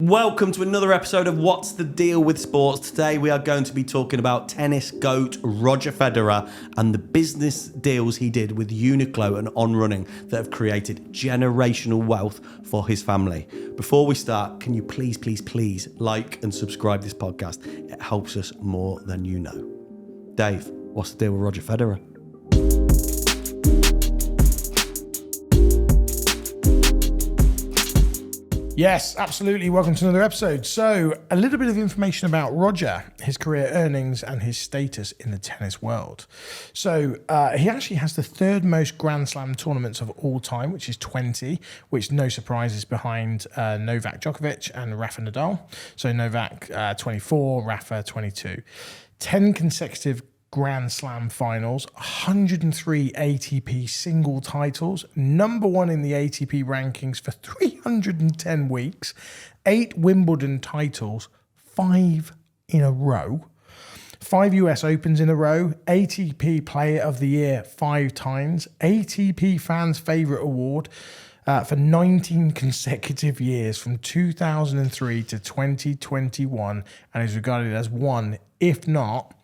Welcome to another episode of What's the Deal with Sports. Today we are going to be talking about tennis GOAT Roger Federer and the business deals he did with Uniqlo and On Running that have created generational wealth for his family. Before we start, can you please like and subscribe this podcast? It helps us more than you know. Dave, what's the deal with Roger Federer? Yes, absolutely. Welcome to another episode. So, a little bit of information about Roger, his career earnings and his status in the tennis world. So, he actually has the third most Grand Slam tournaments of all time, which is 20, which no surprise is behind Novak Djokovic and Rafa Nadal. So, Novak 24, Rafa 22. 10 consecutive Grand Slam finals, 103 ATP single titles, number one in the ATP rankings for 310 weeks, 8 Wimbledon titles, 5 in a row, 5 US Opens in a row, ATP Player of the Year 5 times, ATP Fans Favorite Award for 19 consecutive years from 2003 to 2021, and is regarded as one, if not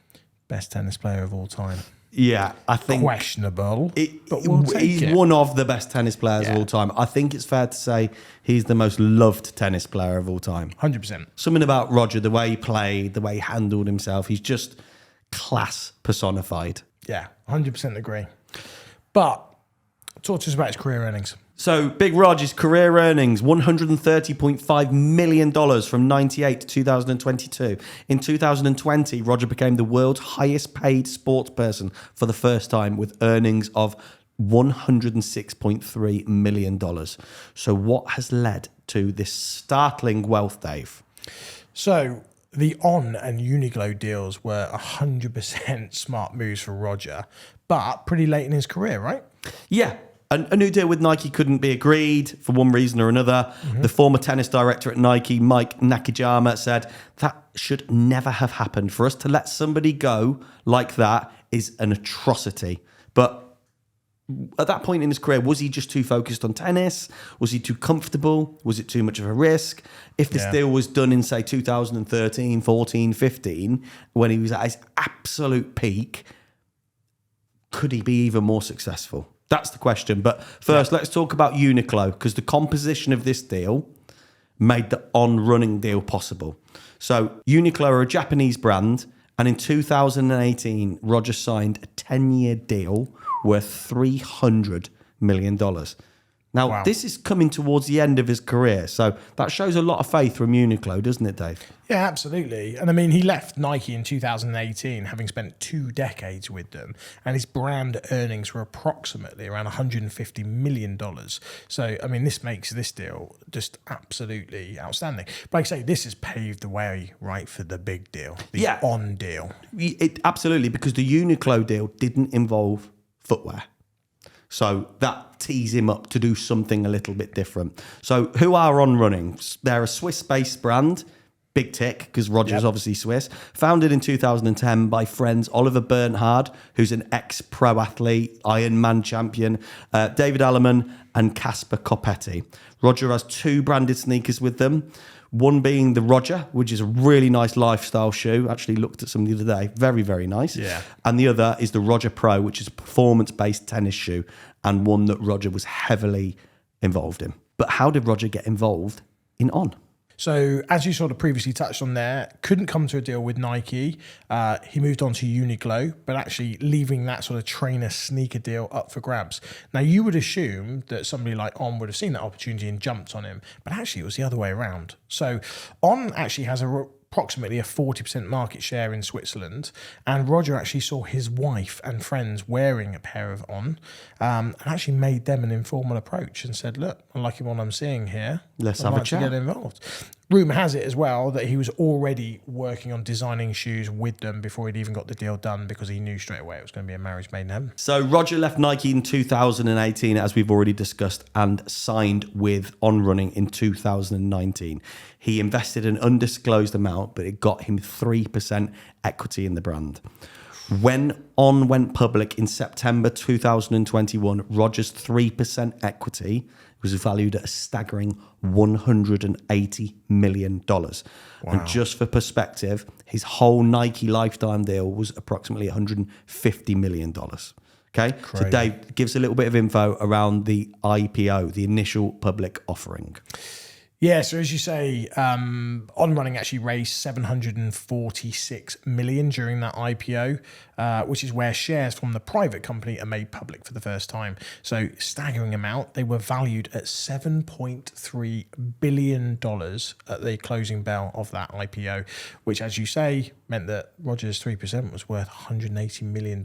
best tennis player of all time. Yeah, I think questionable, but we'll take he's one of the best tennis players of all time. I think it's fair to say he's the most loved tennis player of all time. 100%. Something about Roger, the way he played, the way he handled himself, he's just class personified. Yeah, 100% agree. But talk to us about his career earnings. So, Big Roger's career earnings, $130.5 million from 98 to 2022. In 2020, Roger became the world's highest paid sports person for the first time with earnings of $106.3 million. So what has led to this startling wealth, Dave? So, the On and Uniqlo deals were 100% smart moves for Roger, but pretty late in his career, right? Yeah. A new deal with Nike couldn't be agreed for one reason or another. Mm-hmm. The former tennis director at Nike, Mike Nakajima, said that should never have happened. For us to let somebody go like that is an atrocity. But at that point in his career, was he just too focused on tennis? Was he too comfortable? Was it too much of a risk? If this deal was done in, say, 2013, 14, 15, when he was at his absolute peak, could he be even more successful? That's the question. But first, let's talk about Uniqlo, because the composition of this deal made the On Running deal possible. So Uniqlo are a Japanese brand, and in 2018, Roger signed a 10-year deal worth $300 million. Now, This is coming towards the end of his career, so that shows a lot of faith from Uniqlo, doesn't it, Dave? Yeah, absolutely. And I mean, he left Nike in 2018, having spent 2 decades with them, and his brand earnings were approximately around $150 million. So, I mean, this makes this deal just absolutely outstanding. But like I say, this has paved the way, right, for the big deal, the On deal. Absolutely, because the Uniqlo deal didn't involve footwear. So that tees him up to do something a little bit different. So who are On Running? They're a Swiss-based brand, big tick, because Roger's obviously Swiss. Founded in 2010 by friends Oliver Bernhard, who's an ex-pro athlete, Ironman champion, David Alleman, and Casper Coppetti. Roger has 2 branded sneakers with them. One being the Roger, which is a really nice lifestyle shoe. Actually looked at some the other day. Very, very nice. Yeah. And the other is the Roger Pro, which is a performance-based tennis shoe and one that Roger was heavily involved in. But how did Roger get involved in On? So, as you sort of previously touched on there, couldn't come to a deal with Nike. He moved on to Uniqlo, but actually leaving that sort of trainer sneaker deal up for grabs. Now, you would assume that somebody like On would have seen that opportunity and jumped on him, but actually it was the other way around. So, On actually has approximately a 40% market share in Switzerland, and Roger actually saw his wife and friends wearing a pair of On, and actually made them an informal approach and said, look, I like what I'm seeing here. Let's have a chat. Get involved. Rumour has it as well that he was already working on designing shoes with them before he'd even got the deal done, because he knew straight away it was going to be a marriage made in heaven. So Roger left Nike in 2018, as we've already discussed, and signed with On Running in 2019. He invested an undisclosed amount, but it got him 3% equity in the brand. When On went public in September 2021, Roger's 3% equity was valued at a staggering $180 million. And just for perspective, his whole Nike lifetime deal was approximately $150 million. Okay, Crazy. So Dave gives a little bit of info around the IPO, the initial public offering. Yeah, so as you say, On Running actually raised $746 million during that IPO, which is where shares from the private company are made public for the first time. So staggering amount. They were valued at $7.3 billion at the closing bell of that IPO, which, as you say, meant that Roger's 3% was worth $180 million.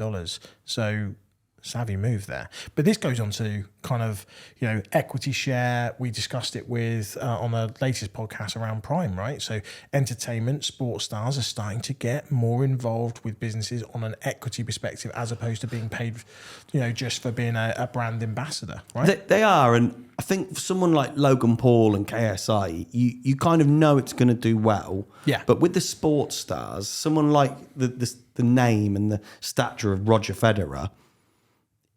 So savvy move there. But this goes on to kind of, equity share. We discussed it with on the latest podcast around Prime, right? So entertainment, sports stars are starting to get more involved with businesses on an equity perspective as opposed to being paid, just for being a brand ambassador, right? They are. And I think for someone like Logan Paul and KSI, you kind of know it's going to do well. Yeah. But with the sports stars, someone like the name and the stature of Roger Federer,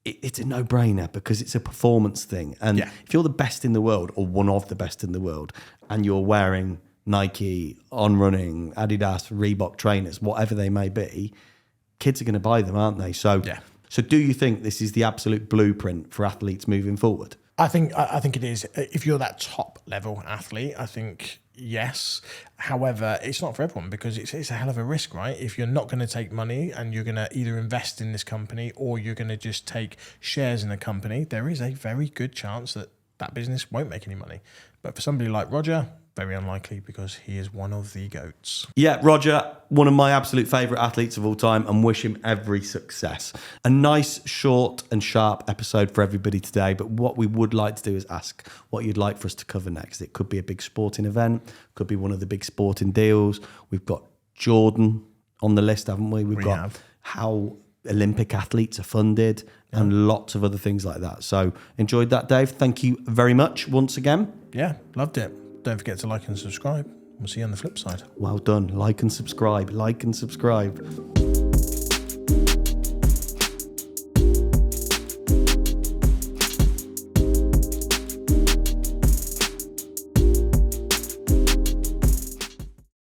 it's a no-brainer because it's a performance thing. And if you're the best in the world or one of the best in the world and you're wearing Nike, On Running, Adidas, Reebok trainers, whatever they may be, kids are going to buy them, aren't they? So do you think this is the absolute blueprint for athletes moving forward? I think it is. If you're that top level athlete, I think yes. However, it's not for everyone because it's a hell of a risk, right? If you're not going to take money and you're going to either invest in this company or you're going to just take shares in a company, there is a very good chance that that business won't make any money. But for somebody like Roger, very unlikely because he is one of the GOATs. Yeah, Roger, one of my absolute favourite athletes of all time, and wish him every success. A nice, short and sharp episode for everybody today, but what we would like to do is ask what you'd like for us to cover next. It could be a big sporting event, could be one of the big sporting deals. We've got Jordan on the list, haven't we? We've got how Olympic athletes are funded and lots of other things like that. So enjoyed that, Dave. Thank you very much once again. Yeah, loved it. Don't forget to like and subscribe. We'll see you on the flip side. Well done. Like and subscribe. Like and subscribe.